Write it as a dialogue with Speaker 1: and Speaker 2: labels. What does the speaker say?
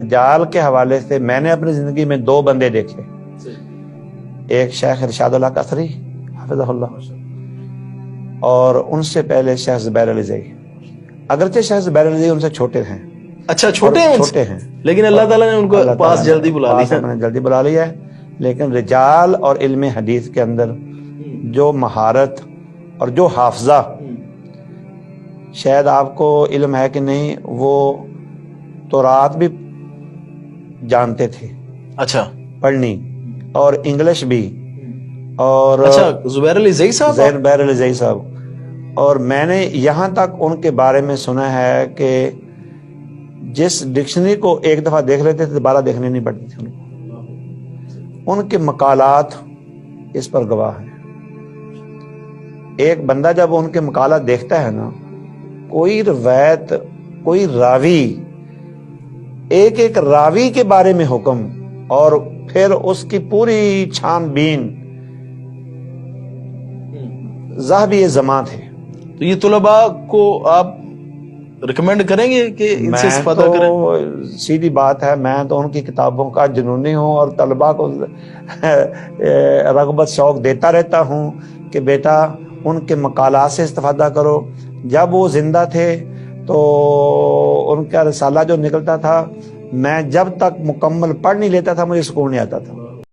Speaker 1: جال کے حوالے سے میں نے اپنی زندگی میں دو بندے دیکھے، ایک شیخ ارشاد اللہ قصری حفظہ اللہ، اور ان سے پہلے شیخ زبیر علی زئی۔ اگرچہ شیخ زبیر علی زئی ان سے چھوٹے ہیں،
Speaker 2: اچھا چھوٹے ہیں
Speaker 1: لیکن
Speaker 2: اللہ تعالیٰ نے ان کو پاس جلدی
Speaker 1: بلا لیا ہے۔ لیکن رجال اور علم حدیث کے اندر جو مہارت اور جو حافظہ، شاید آپ کو علم ہے کہ نہیں، وہ تورات بھی جانتے تھے،
Speaker 2: اچھا
Speaker 1: پڑھنی، اور انگلش بھی، اور
Speaker 2: اچھا زبیر علی زئی
Speaker 1: صاحب، اور میں نے یہاں تک ان کے بارے میں سنا ہے کہ جس ڈکشنری کو ایک دفعہ دیکھ لیتے تھے دوبارہ دیکھنے نہیں پڑتی تھی ان کے مقالات اس پر گواہ ہیں۔ ایک بندہ جب ان کے مقالات دیکھتا ہے نا، کوئی روایت، کوئی راوی، ایک ایک راوی کے بارے میں حکم، اور پھر اس کی پوری چھان بین، ذہبی زماں تھے۔
Speaker 2: تو یہ طلباء کو آپ ریکمینڈ کریں گے کہ ان سے استفادہ کریں؟
Speaker 1: سیدھی بات ہے، میں تو ان کی کتابوں کا جنونی ہوں اور طلباء کو رغبت شوق دیتا رہتا ہوں کہ بیٹا ان کے مقالات سے استفادہ کرو۔ جب وہ زندہ تھے تو ان کا رسالہ جو نکلتا تھا، میں جب تک مکمل پڑھ نہیں لیتا تھا مجھے سکون نہیں آتا تھا۔